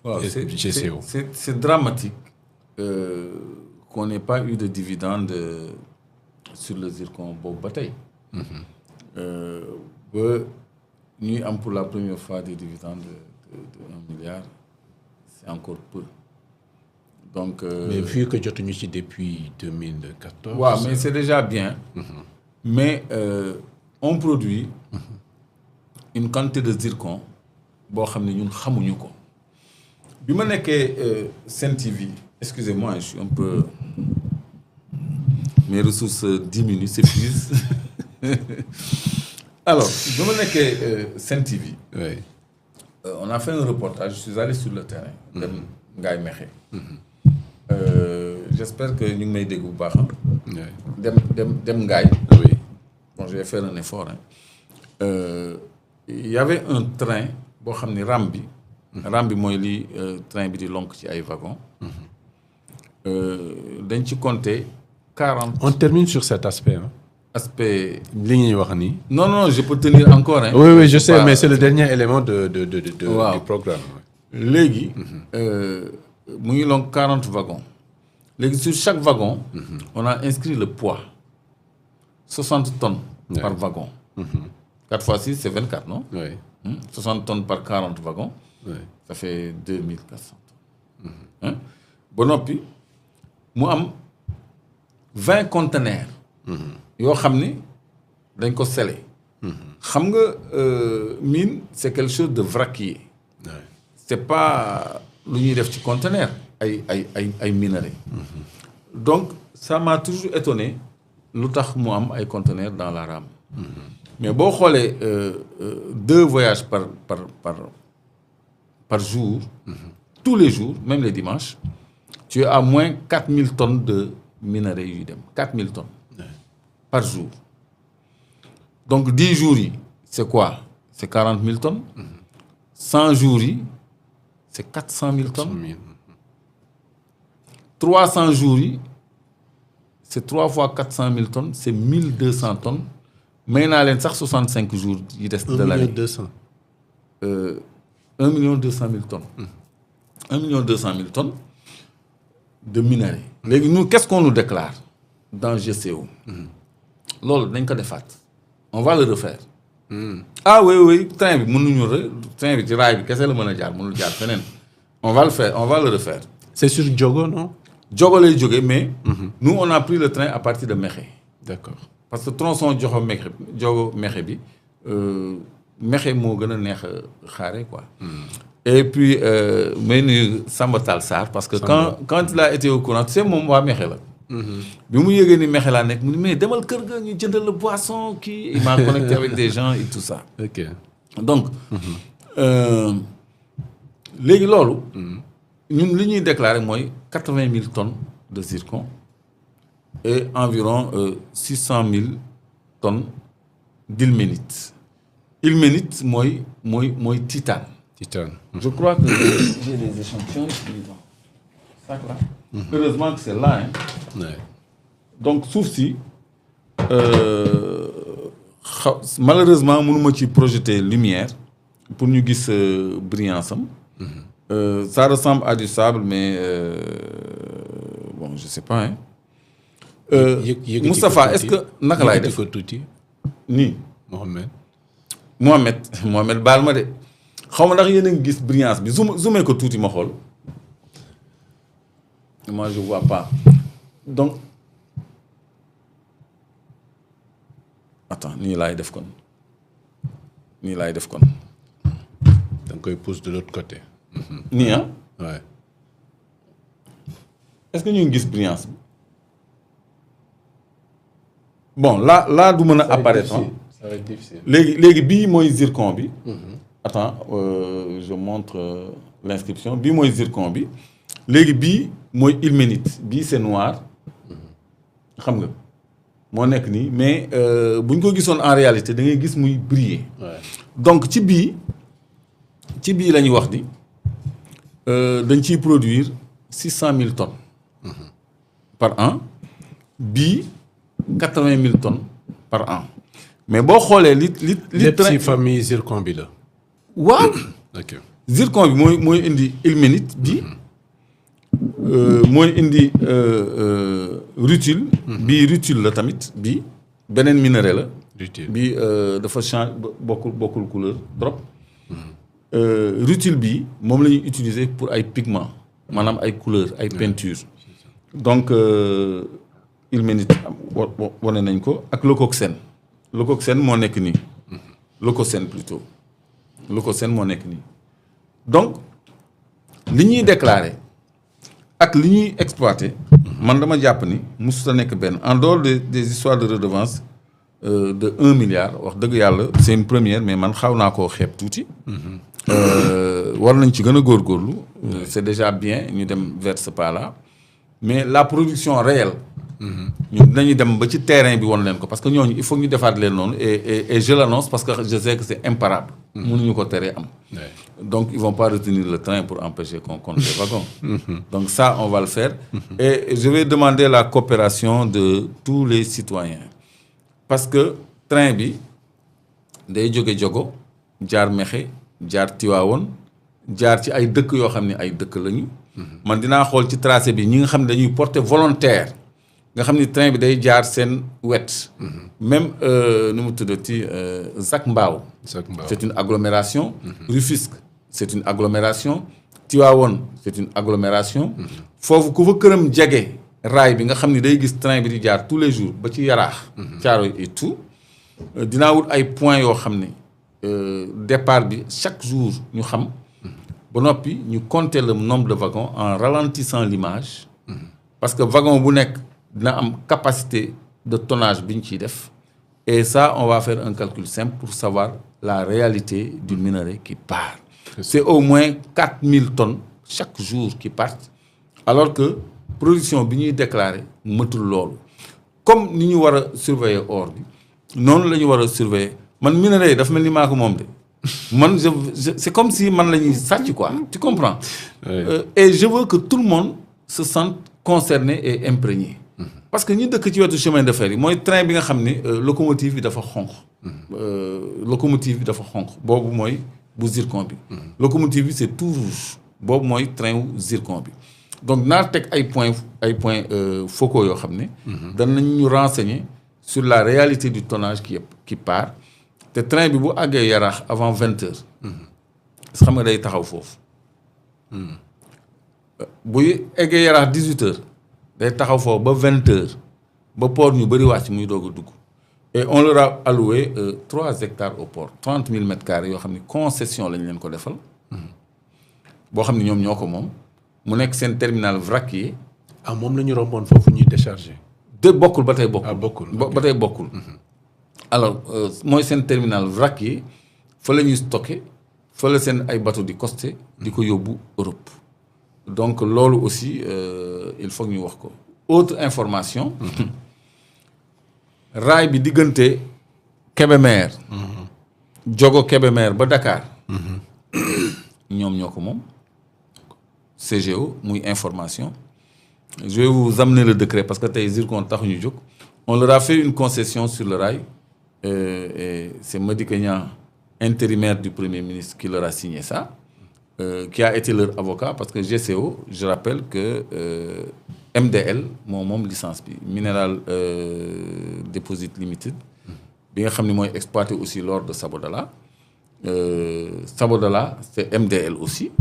Wow, GCO. C'est dramatique qu'on n'ait pas eu de dividende sur le zircon boobu ba tey. Ba ñuy am pour la première fois des dividendes de 1 milliard, c'est encore peu. Donc, mais vu que jotuñu ci depuis 2014. waaw mais c'est déjà bien. Mais on produit une quantité de zircon boo xam ne ñun xamuñu ko. bi ma nekkee Sen TV, excusez-moi, je suis un peu, mes ressources diminuent, s'épuisent. Alors, bi ma nekkee Sen TV, oui. On a fait un reportage, je suis allé sur le terrain. dem Ngaye Mékhé. J'espère que ñu ngi may dégg bu baax. dem Ngaye. Oui. Bon, je vais faire un effort. Il y avait un train boo xam ni ram bi mooy li train bi di lonk ci ay wagon. dañ ci compter 40. On termine sur cet aspect. Hein. Aspect. li ñuy wax nii. Non, je peux tenir encore. Hein. Oui, je sais, mais c'est le dernier élément du programme. Léegi mu ngi lonk 40 wagons. Léegi sur chaque wagon, on a inscrit le poids. 60 tonnes par wagon. 4 fois 6, c'est 24, non? Oui. 60 tonnes par 40 wagons. Oui. Ça fait 2400 tonnes. Ba noppi mu am 20 conteneurs. yoo xam ni dañ ko scellé. xam nga mine c'est quelque chose de vraquier. C'est pas lu ñuy def ci conteneur ay minerais. Donc ça m'a toujours étonné lu tax mu am ay conteneurs dans la rame. Mais boo xoolee 2 voyages par jour, tous les jours, même les dimanches, tu es à moins 4000 tonnes de minerais yuy dem 4000 tonnes par jour. Donc 10 jours yi c'est quoi? C'est 40 000 tonnes. 100 jours yi c'est 400 000 tonnes. 300 jours yi c'est 3 fois 400 000 tonnes, c'est 1200 tonnes. may naa leen sax 65 jours yi des de l'année. 1 200 000 tonnes. 1 200 000 tonnes de minerais. Léegi nous qu'est-ce qu'on nous déclare dans GCO? loolu dañ ko defaat. On va le refaire. Ah oui train bi train bi ci raay bi kese la mën a jaar mënul jaar feneen. On va le refaire. C'est sur Diogo, non? Diogo lay jógee mais. Nous on a pris le train à partir de Mékhé. D'accord. Parce que tronçon Diogo Mékhé bi Mékhé moo gën a neex a xaare quoi. Et puis may nuyu Samba Tall Sarr parce que quand il a été au courant tu sais moom waa Mékhé la. bi mu yëgee ni Mékhé laa nekk mu ni mais demal kër ga ñu jëndal la boisson kii il m'a connecté avec des gens et tout ça. Ok. Donc léegi loolu. ñun li ñuy déclarer mooy 80 000 tonnes de zircon et environ 600 000 tonnes d'ilménite. Ilménite mooy titane. Titane. Je crois que j'ai des échantillons ici dans ce sac là. Heureusement que c'est là. Hein. Ouais. Donc suuf si malheureusement mënuma ci projeter lumière pour ñu gis brillance am. Ça ressemble à du sable mais bon je sais pas hein. Moustapha est-ce que naka laay def nii Mohamed baal ma de xaw ma ndax yéen a ngi gis brillance bi zoomé ko tuuti ma xool. Moi je vois pas donc attends nii laay def kon da nga koy pousse de l'autre côté. nii ah. Ouais. Est-ce que ñu ngi gis brillance bi bon là du mën a apparaître. Ça va être difficile. léegi bii mooy zircon bi. Attends je montre l'inscription bii mooy zircon bi léegi bii mooy ilménite bii c'est noir xam nga moo nekk nii mais bu ñu ko gisoon en réalité da ngay gis muy briller. Ouais. Donc ci bii la ñuy wax ni dañ ciy produire 600 000 tonnes par an bii 80 000 tonnes par an mais boo xoolee li lépp si famille zircon bi la. waaw. Ok. zircon bi mooy indi ilménite bi mooy indi rutile. bii rutile la tamit bii beneen minerai la. rutile bii dafa change bokkul couleur trop. rutile bii moom la ñuy utiliser pour ay pigments maanaam ay couleurs ay peintures. donc ilménite wane nañ ko ak leucoxène. leucoxène moo nekk nii. leucocène plutôt leucocène moo nekk nii donc li ñuy déclarer ak li ñuy exploiter man dama jàpp ni mosut a nekk benn en dehors des histoires de redevance de 1 milliard wax dëgg yàlla c'est une première mais man xaw naa koo xeeb tuuti. war nañ ci gën a góorgóorlu. c'est déjà bien ñu dem vers ce pas là mais la production réelle. ñun dinañu dem ba ci terrain bi won leen ko parce que ñooñu il faut ñu defaat leen noonu et je l'annonce parce que je sais que c'est imparable. mënuñu ko teree am. donc ils vont pas retenir le train pour empêcher qu'on compte les wagons. donc ça on va le faire. et je vais demander la coopération de tous les citoyens parce que train bi day jóge Diogo jaar Mékhé jaar Tivaouane jaar ci ay dëkk yoo xam ne ay dëkk lañu. man dinaa xool ci tracé bi ñi nga xam ne dañuy porter volontaire. nga xam ni train bi day jaar seen wet. même nu mu tuddati Zac Mbao. c'est une agglomération. Rufisque c'est une agglomération. Tivaouane c'est une agglomération. foofu ku fa këram jege raay bi nga xam ni day gis train bi di jaar tous les jours ba ci Yaraax. Thiaroye et tout dinaa wut ay points yoo xam ne départ bi chaque jour ñu xam. ba noppi ñu compter le nombre de wagons en ralentissant l'image. parce que wagon bu nekk. dina am capacité de tonnage bi ñu ciy def et ça on va faire un calcul simple pour savoir la réalité du minerai qui part. C'est au moins 4000 tonnes chaque jour qui partent alors que production bi ñuy déclarer mëtul loolu comme ni ñu war a surveiller or bi noonu la ñu war a surveiller man minerai dafa mel ni maa ko moom de man je c'est comme si man la ñuy sàcc quoi tu comprends. Et je veux que tout le monde se sente concerné et imprégné. parce que ñi dëkk ci wetu chemin de fer yi mooy train bi nga xam ni locomotive bi dafa xonq. locomotive bi dafa xonq boobu mooy bu zircon bi. locomotive bi c'est tout rouge boobu mooy train wu zircon bi. donc naa teg ay points focaux yoo xam ne. danañ ñu renseigner sur la réalité du tonnage qui part te train bi bu àggee Yaraax avant 20 heures. xam nga day taxaw foofu. buy eggee Yaraax 18 heures. day taxaw foofu ba 20 heures ba port ñu bëri wàcc muy doog a dugg et on leur a alloué 3 hectares au port 30 000 mètres carrés yoo xam ni concession lañ leen ko defal boo xam ni ñoom ñoo ko moom mu nekk seen terminal vraquier. ah moom la ñu romboon foofu ñuy décharger. bokkul ba tey bokkul. bokkul ba tey bokkul. alors mooy seen terminal vraquier fa la ñuy stocké fa la seen ay bateau di costé di ko yóbbu Europe. donc loolu aussi il faut ñu wax ko autre information. raay bi diggante Kébémer. Diogo Kébémer ba Dakar. ñoom ñoo ko moom. CGO muy information. je vais vous amener le décret parce que tey zircon taxuñu jóg. on leur a fait une concession sur le rail et c'est Madické Niang intérimaire du Premier ministre qui leur a signé ça. Qui a été leur avocat parce que GCO je rappelle que MDL moom licence bi Mineral Deposit Limited bi nga xam ne mooy exploité aussi l'or de Sabodala Sabodala c'est MDL aussi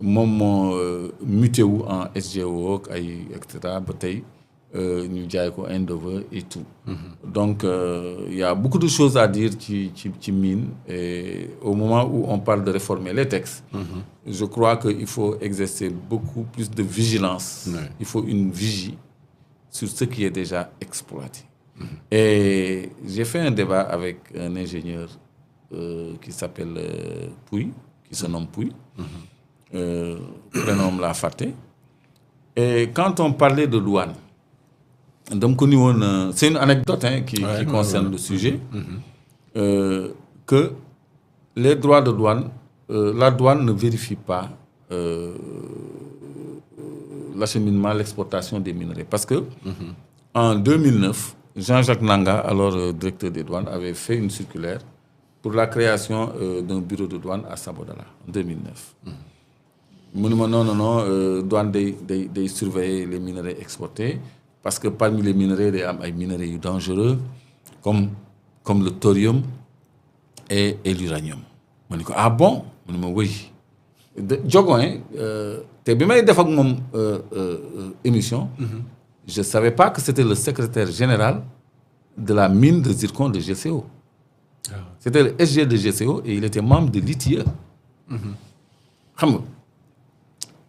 moom moo muté wu en SGO ak ay et cetera ba tey ñu jaay ko Endeavour et tout. donc il y a beaucoup de choses à dire ci mine et au moment où on parle de réformer les textes. je crois que il faut exercer beaucoup plus de vigilance. il faut une vigie sur ce qui est déjà exploité. et j'ai fait un débat avec un ingénieur qui s'appelle Pouy qui se nomme Pouy. prénom laa fàtte. et quand on parlait de douane. donc ni woon c'est une anecdote qui concerne le sujet. que les droits de douane la douane ne vérifie pas l'acheminement l'exportation des minerais parce que en 2009 Jean-Jacques Nanga alors directeur des douanes avait fait une circulaire pour la création d'un bureau de douane à Sabodala en 2009. mu ne ma non douane day surveiller les minerais exportés parce que parmi les minerais day am ay minerais yu dangereux comme le thorium et l'uranium. ma ne ko ah bon mu ne ma oui Diogo te bi may def ak moom émission. Je ne savais pas que c'était le secrétaire général de la mine de zircon de GCO. C'était le SG de GCO et il était membre de l'ITIE. Xam nga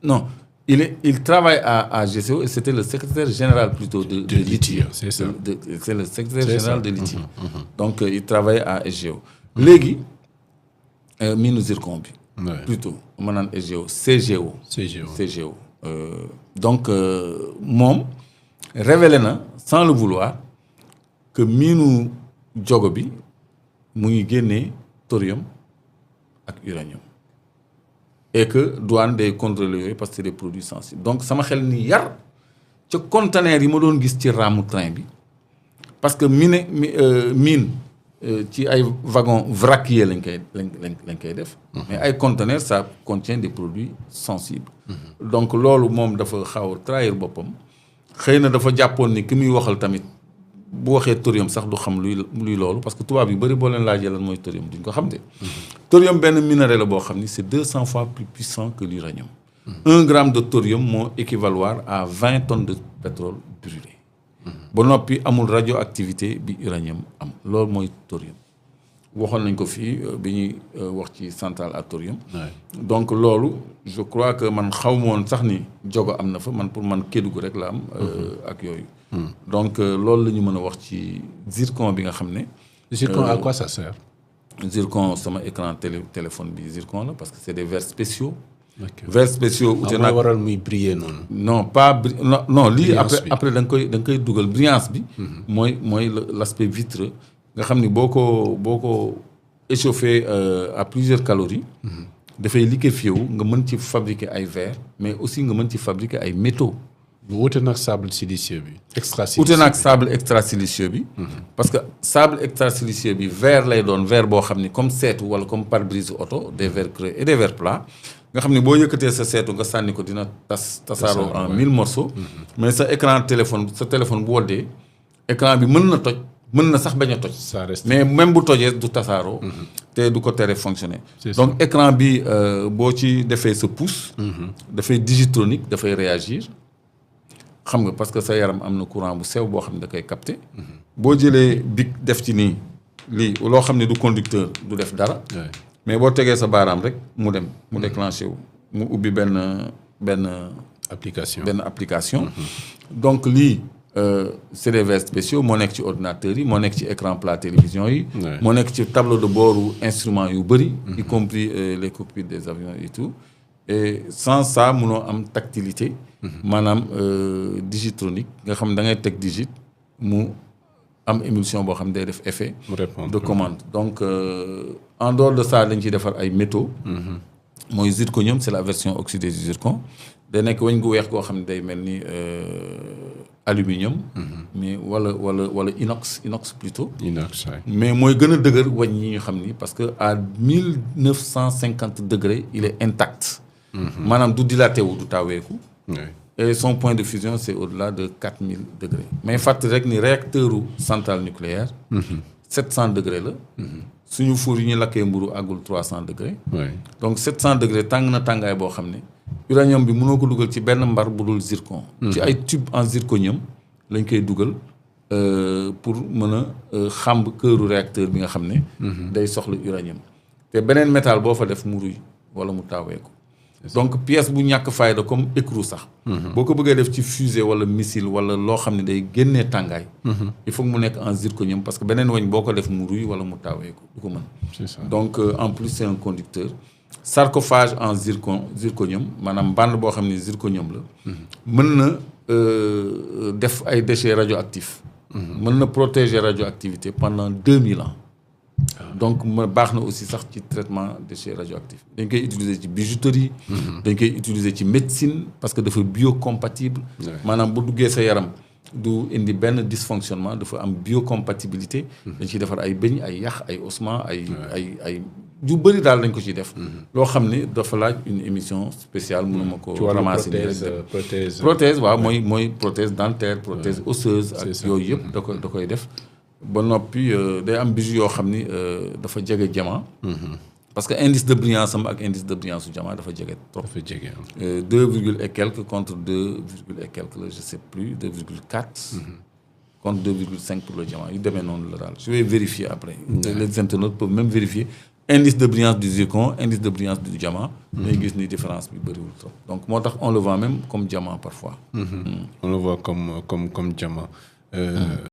non il travaille à GCO et c'était le secrétaire général plutôt de l'ITIE. C'est ça. C'est le secrétaire général de l'ITIE. Donc il travaille à SGO. léegi mine zircon bi. plutôt ma naan SGO CGO. Donc moom révélé na sans le vouloir que miinu Diogo bi mu ngi génnee thorium ak uranium et que douane day contrôler yooyu parce que c'est des produits sensibles donc sama xel ni yar ca conteneur yi ma doon gis ci raamu train bi parce que mine ci ay wagon vraquier lañ koy def. mais ay conteneurs ça contient des produits sensibles. donc loolu moom dafa xaw a trahir boppam xëy na dafa jàppoon ni ki muy waxal tamit bu waxee thorium sax du xam luy loolu parce que tubaab yu bëri boo leen laajee lan mooy thorium duñ ko xam de. thorium benn minerai la boo xam ni c'est 200 fois plus puissant que l'uranium. 1 gramme de thorium moo équivaloir à 20 tonnes de pétrole brûlé. ba noppi amul radioactivité bi uranium am loolu mooy thorium waxoon nañ ko fii bi ñuy wax ci centrale à thorium. donc loolu je crois que man xaw ma woon sax ni Diogo am na fa man pour man Kédougou rek la am. ak yooyu. donc loolu la ñu mën a wax ci zircon bi nga xam ne. Zircon à quoi ça sert? Zircon sama écran téléphone bi zircon la parce que c'est des verres spéciaux. verres spéciaux ute nag waral muy briller noonu. non pas non lii après da nga koy dugal brillance bi. mooy l'aspect vitreux nga xam ni boo ko échauffé à plusieurs calories. dafay liquéfié wu nga mën ci fabriquer ay verres mais aussi nga mën ci fabriquer ay métaux. bu wute nag sable silicieux bi. wute nag sable extra-silicieux bi. parce que sable extra-silicieux bi verre lay doon verre boo xam ni comme seetu wala comme pare-brise auto des verres creux et des verres plats. nga xam ni boo yëkkatee sa seetu nga sànni ko dina tasaaroo en 1000 morceaux. mais sa téléphone bu woddee écran bi mën na toj mën na sax bañ a toj. mais même bu tojee du tasaaroo. te du ko tere fonctionner. donc écran bi boo ci defee sa pouce. dafay digitronique dafay réagir. xam nga parce que sa yaram am na courant bu sew boo xam ne da koy capter. boo jëlee bic def ci nii lii loo xam ne du conducteur du def dara. mais boo tegee sa baaraam rek mu dem mu déclenché wu mu ubbi benn application. donc lii c'est des verres spéciaux moo nekk ci ordinateurs yi moo nekk ci écran plat télévision yi. moo nekk ci tableau de bord instruments yu bëri. y compris les cockpits des avions et tout. et sans ça munoo am tactilité. maanaam digitronique nga xam da ngay teg digit mu am émulsion boo xam day def effet. de commande donc en dehors de ça dañ ciy defar ay métaux. mooy zirconium c'est la version oxydée du zircon. day nekk weñ gu weex goo xam ne day mel ni aluminium. mais wala inox plutôt. mais mooy gën a dëgër weñ yi ñu xam ni parce que à 1950 degrés il est intact. maanaam du dilaté wu du taaweeku. et son point de fusion c'est au-delà de 4000 degrés mais fàttali rek ni réacteur centrale nucléaire. 700 degrés la. suñu four yi ñu lakkee mburu àggul 300 degrés. donc 700 degrés tàng na tàngaay boo xam ne. uranium bi mënoo ko dugal ci benn mbar bu dul zircon. ci ay tube en zirconium lañ koy dugal pour mën a xàmb këru réacteur bi nga xam ne. day soxla uranium. te beneen métal boo fa def mu ruy wala mu taaweeku. donc pièce bu ñàkk fayda comme écrou sax. boo ko bëggee def ci fusée wala missile wala loo xam ne day génnee tàngaay. il faut que mu nekk en zirconium parce que beneen weñ boo ko def mu ruy wala mu taaweeku du ko mën. c'est ça. donc en plus c'est un conducteur. sarcophage en zirconium maanaam bande boo xam ne zirconium la. mën na def ay déchets radioactifs. mën na protéger radioactivité pendant 2000 ans. donc baax na aussi sax ci traitement déchets radioactifs dañ koy utiliser ci bijouterie. dañ koy utiliser ci médecine parce que dafa biocompatible. maanaam bu duggee sa yaram du indi benn dysfonctionnement dafa am biocompatibilité. dañ ciy defar ay bëñ ay yax ay ossements ay yu bëri daal dañ ko ciy def. loo xam ni dafa laaj une émission spéciale mënuma ko ramasser nii prothèse waaw mooy prothèse dentaire prothèse osseuse ak yooyu yëpp da koy def ba noppi day am bijou yoo xam ni dafa jege diamant. parce que indice de brillance am ak indice de brillance su diamant dafa jege trop. dafa jege 2 et quelques contre 2 et quelques la je sais plus 2,4. contre 2,5 pour le diamant yu demee noonu la daal je vais vérifier après. les internautes peuvent même vérifier indice de brillance du zircon indice de brillance du diamant. day gis ni différence bi bëriwul trop. donc moo tax on le vend même comme diamant parfois. on le voit comme diamant.